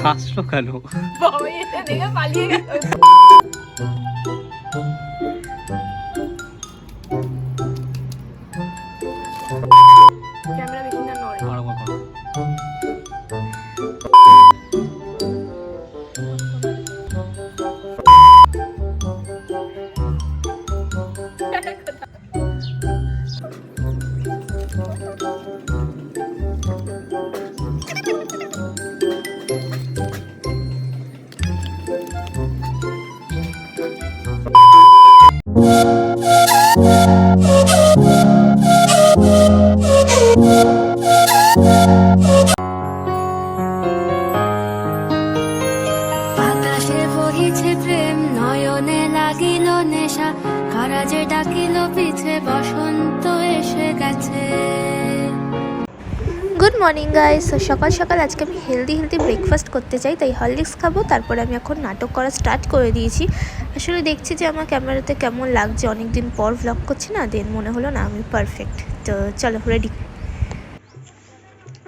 হাসলো কেন? বাবা এটা দেখে পালিয়ে গেল। ক্যামেরা বেশি না নড়ে। আকাশে বহিছে প্রেম, নয়নে লাগিল নেশা, কারা যে ডাকিল পিছে, বসন্ত এসে গেছে। Good morning guys. সকাল সকাল আজকে আমি হেলদি ব্রেকফাস্ট করতে চাই, তাই হরলিক্স খাবো। তারপরে আমি এখন নাটক করা স্টার্ট করে দিয়েছি। আসলে দেখছি যে আমার ক্যামেরাতে কেমন লাগছে, অনেক দিন পর ভ্লগ করছি না, দেন মনে হলো না আমি পারফেক্ট। তো চলো রেডি।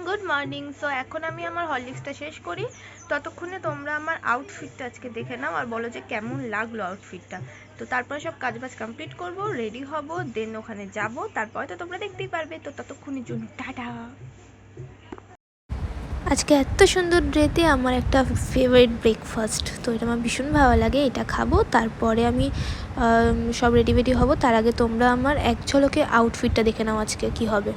Good morning. সো এখন আমি আমার হরলিক্সটা শেষ করি, ততক্ষণে তোমরা আমার আউটফিটটা আজকে দেখে নাও আর বলো যে কেমন লাগলো আউটফিটটা। তো তারপরে সব কাজবাজ কমপ্লিট করব, রেডি হব, দেন ওখানে যাব, তারপরে তো তোমরা দেখতেই পারবে। তো ততক্ষণের জন্য টাটা। আজকে এত সুন্দর ডেতে আমার একটা ফেভারিট ব্রেকফাস্ট, তো এটা আমার ভীষণ ভালো লাগে, এটা খাবো। তারপরে আমি সব রেডি হব। তার আগে তোমরা আমার এক ঝলকে আউটফিটটা দেখে নাও আজকে কি হবে।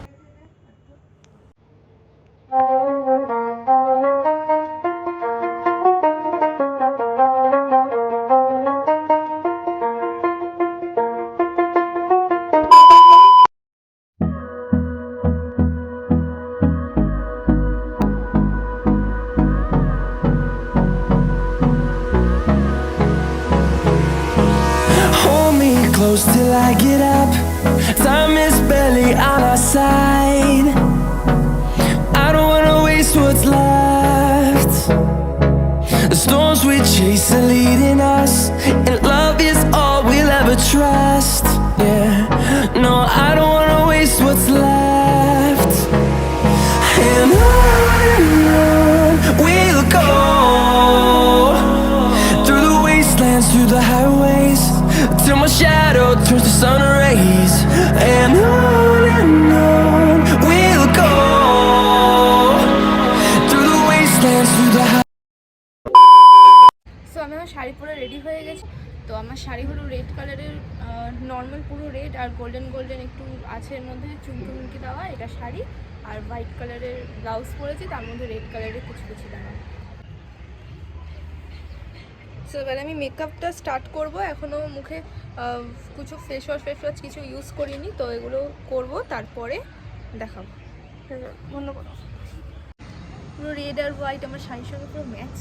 Close till I get up. Time is barely on our side. I don't wanna waste what's left. The storms we chase are leading us, and love is all we'll ever trust. Yeah, no, I don't wanna waste what's left. And on we'll go, through the wastelands, through the highways, till my shadow turns to sun rays. And on we'll go, through the wastelands, through the so আমি আমার শাড়ি পরে ready হয়ে গেছি। তো আমার শাড়ি হলো red কালারের, normal পুরো রেড আর গোল্ডেন একটু আছে এর মধ্যে, চুমকি দেওয়া এটা শাড়ি। আর হোয়াইট কালারের ব্লাউজ পরেছি, তার মধ্যে রেড কালারের কুচি দেওয়া। সো এবারে আমি মেকআপটা স্টার্ট করব। এখনও মুখে কিছু ফেস ওয়াশ কিছু ইউজ করিনি, তো এগুলো করব, তারপরে দেখাবো। বন্ধ করো। পুরো রেড আর হোয়াইট আমার শাড়ির সঙ্গে পুরো ম্যাচ।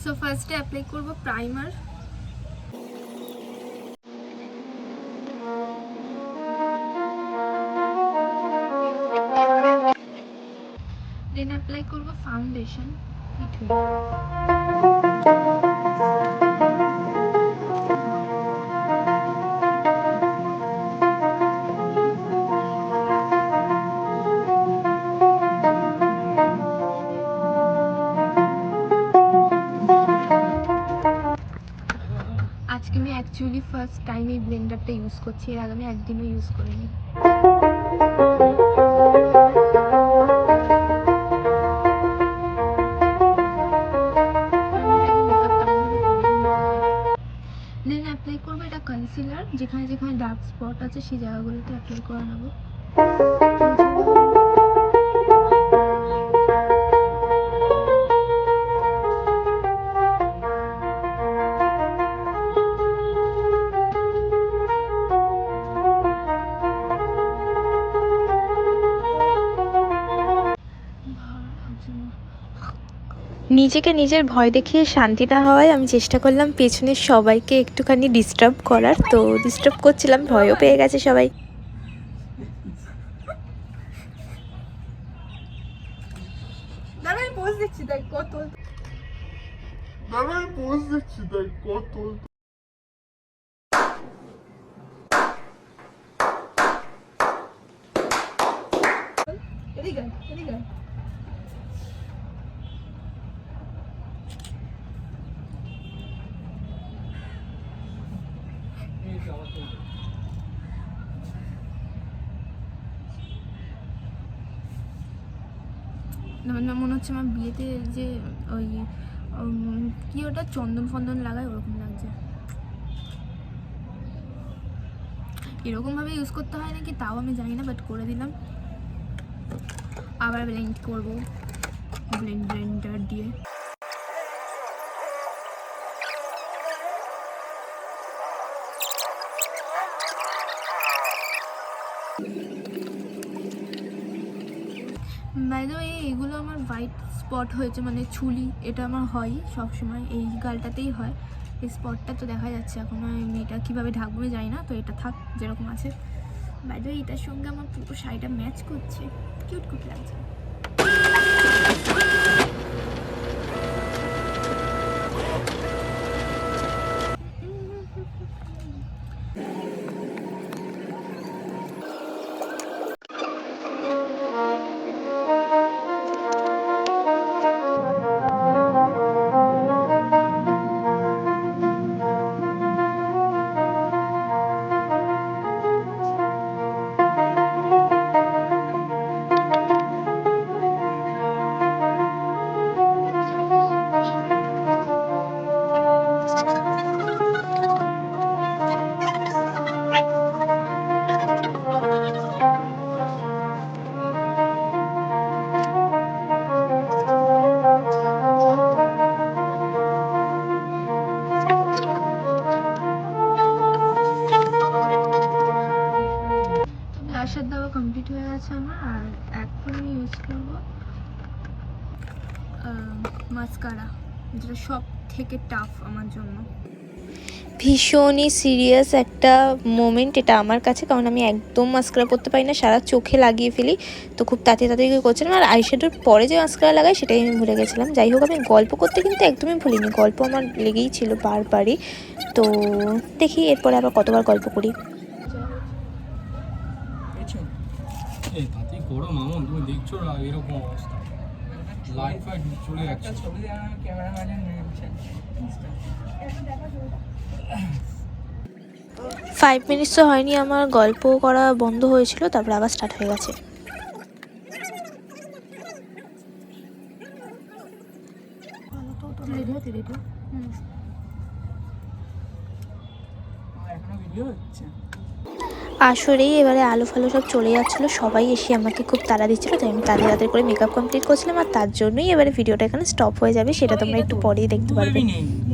সো ফার্স্টে অ্যাপ্লাই করব প্রাইমার। দেন অ্যাপ্লাই করব ফাউন্ডেশন। আজকে আমি অ্যাকচুয়ালি ফার্স্ট টাইম এই ব্লেন্ডারটা ইউজ করছি, এর আগে আমি একদিনও ইউজ করিনি। দেন অ্যাপ্লাই করবো এটা কনসিলার, যেখানে যেখানে ডার্ক স্পট আছে সেই জায়গাগুলোতে অ্যাপ্লাই করে নেবো। নিজেকে নিজের ভয় দেখিয়ে শান্তি না হওয়ায় আমি চেষ্টা করলাম পেছনের সবাইকে একটুখানি ডিস্টার্ব করার। তো ডিস্টার্ব করছিলাম, ভয়ও পেয়ে গেছে সবাই। দাঁড়াই পোজ দিচ্ছি, দেখ কত। মনে হচ্ছে আমার বিয়েতে যে ওই কি ওটা চন্দন ফন্দন লাগায় ওরকম লাগছে। এরকমভাবে ইউজ করতে হয় নাকি তাও আমি জানি না, বাট করে দিলাম। আবার ব্লেন্ড করবো ব্লেন্ডার দিয়ে। বাই দ্য ওয়ে এগুলো আমার হোয়াইট স্পট হয়েছে, মানে ছুলি, এটা আমার হয় সবসময়, এই গালটাতেই হয়। এই স্পটটা তো দেখা যাচ্ছে এখন, আমি এটা কীভাবে ঢাকবো আমি জানি না, তো এটা থাক যেরকম আছে। বাই দ্য ওয়ে এটার সঙ্গে আমার পুরো শাড়িটা ম্যাচ করছে, কিউট কিউট লাগছে। ব্লাশার দেওয়া কমপ্লিট হয়ে গেছে আমার, আর এখন আমি ইউজ করবো মাস্কারা, যেটা সব থেকে টাফ আমার জন্য। ভীষণই সিরিয়াস একটা মোমেন্ট এটা আমার কাছে, কারণ আমি একদম মাস্কারা পরতে পারি না, সারা চোখে লাগিয়ে ফেলি, তো খুব তাড়াতাড়ি করছিলাম। আর আইশ্যাডোর পরে যে মাস্কারা লাগাই সেটাই আমি ভুলে গেছিলাম। যাই হোক, আমি গল্প করতে কিন্তু একদমই ভুলিনি, গল্প আমার লেগেই ছিল বারবারই। তো দেখি এরপরে আবার কতবার গল্প করি। করো মামুন, তুমি দেখছো না এরকম অবস্থা, লাইট ফাইট চলে যাচ্ছে। 5 মিনিটসও হয়নি আমার গল্প করা বন্ধ হয়েছিল, তারপরে আবার স্টার্ট হয়ে গেছে। আসলেই এবারে আলো ফালো সব চলে যাচ্ছিলো, সবাই এসে আমাকে খুব তাড়া দিচ্ছিলো, তাই আমি তাড়াতাড়ি করে মেকআপ কমপ্লিট করছিলাম। আর তার জন্যই এবারে ভিডিওটা এখানে স্টপ হয়ে যাবে, সেটা তোমরা একটু পরেই দেখতে পারবে।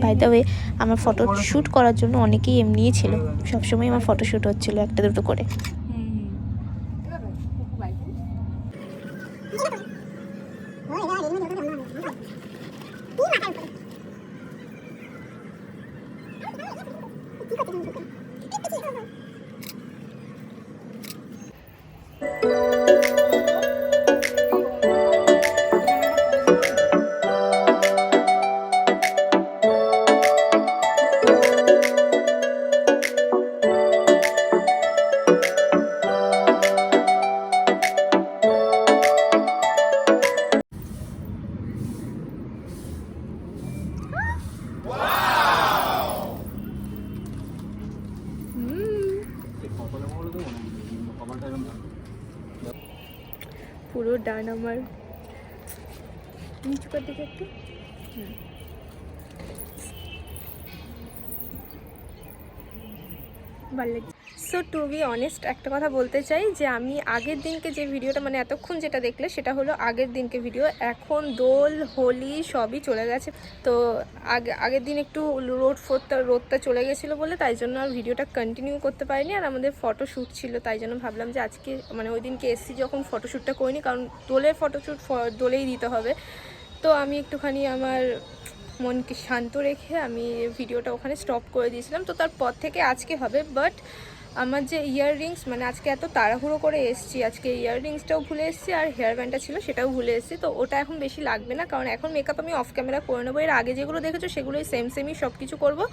বাই দ্য ওয়ে আমার ফটো শ্যুট করার জন্য অনেকেই এমনিই ছিল, সবসময় আমার ফটো শ্যুট হচ্ছিলো একটা দুটো করে। পুরো ডান আমার, নিচু কর দিকে একটু। ভালো লাগছে। সো টু বি অনেস্ট একটা কথা বলতে চাই যে আমি আগের দিনকে যে ভিডিওটা, মানে এতক্ষণ যেটা দেখলে সেটা হলো আগের দিনকে ভিডিও। এখন দোল হোলি সবই চলে গেছে, তো আগের দিন একটু রোদটা চলে গেছিলো বলে তাই জন্য আর ভিডিওটা কন্টিনিউ করতে পারিনি। আর আমাদের ফটোশ্যুট ছিল, তাই জন্য ভাবলাম যে আজকে মানে ওই দিনকে এসছি যখন ফটোশ্যুটটা করিনি, কারণ দোলের ফটোশ্যুট দোলেই দিতে হবে। তো আমি একটুখানি আমার মনকে শান্ত রেখে আমি ভিডিওটা ওখানে স্টপ করে দিয়েছিলাম। তো তারপর থেকে আজকে হবে, বাট আমার যে ইয়াররিংস, মানে আজকে এত তাড়াহুড়ো করে এসেছি, আজকে ইয়াররিংসটাও ভুলে এসেছি আর হেয়ার ব্যান্ডটা ছিল সেটাও ভুলে এসেছি। তো ওটা এখন বেশি লাগবে না, কারণ এখন মেকআপ আমি অফ ক্যামেরা করে নেবো। এর আগে যেগুলো দেখেছো সেগুলোই সেমই সব কিছু করবো,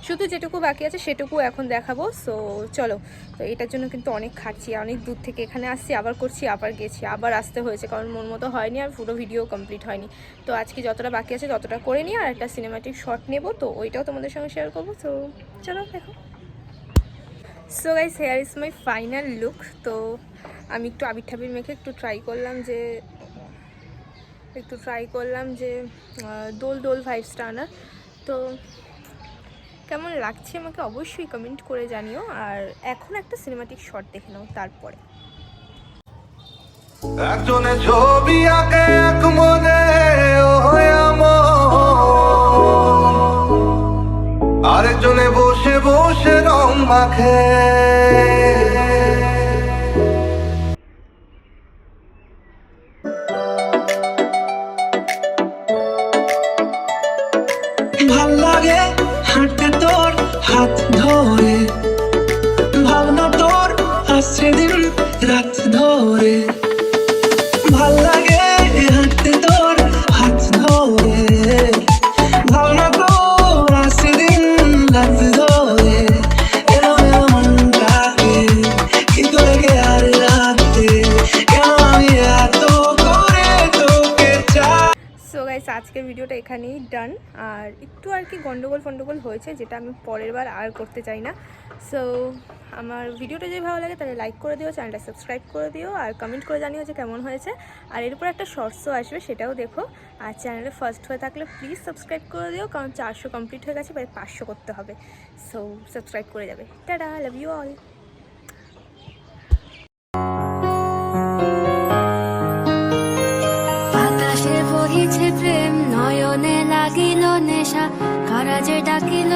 শুধু যেটুকু বাকি আছে সেটুকু এখন দেখাবো। সো চলো। তো এটার জন্য কিন্তু অনেক খাটছি, অনেক দূর থেকে এখানে আসছি, আবার করছি, আবার গেছি, আবার আসতে হয়েছে, কারণ মন মতো হয়নি আর পুরো ভিডিও কমপ্লিট হয়নি। তো আজকে যতটা বাকি আছে ততটা করে নিই, আর একটা সিনেমাটিক শট নেবো, তো ওইটাও তোমাদের সঙ্গে শেয়ার করবো। তো চলো দেখো। So guys, hair is my final look. তো আমি একটু আবির ঠাবির মেখে একটু ট্রাই করলাম যে দোল দোল ভাইবসটা আনার। তো কেমন লাগছে আমাকে অবশ্যই কমেন্ট করে জানিও। আর এখন একটা সিনেমাটিক শট দেখে নাও, তারপরে একজনে ছবি আঁকে এক মনে আরেকজনে বসে বসে রং মাখে। ভাল লাগে হাঁটতে তোর হাত ধরে, ভাবনা তোর আসছে দিন রাত ধরে। ভাল লাগে হাঁটতে তোর হাত ধরে, ভাবনা তোর আসছে দিন রাত ধরে। এরম মনটাকে কি করে গে আর রাতে, কেন আমি এত করে তোকে চাই। সো গাইস, আজকের ভিডিওটা এখানেই ডান। আর একটু আর কি গন্ডগোল হয়েছে, যেটা আমি পরের বার আর করতে চাই না। সো আমার ভিডিওটা যদি ভালো লাগে তাহলে লাইক করে দিও, চ্যানেলটা সাবস্ক্রাইব করে দিও, আর কমেন্ট করে জানিও যে কেমন হয়েছে। আর এরপর একটা শর্টসও আসবে, সেটাও দেখো। আর চ্যানেলে ফার্স্ট হয়ে থাকলে প্লিজ সাবস্ক্রাইব করে দিও, কারণ 400 কমপ্লিট হয়ে গেছে, এবার 500 করতে হবে। সো সাবস্ক্রাইব করে যাবে। Tata, love you all. বাতাসে বহিছে প্রেম, নয়নে লাগিল নেশা, কারা যে ডাকিল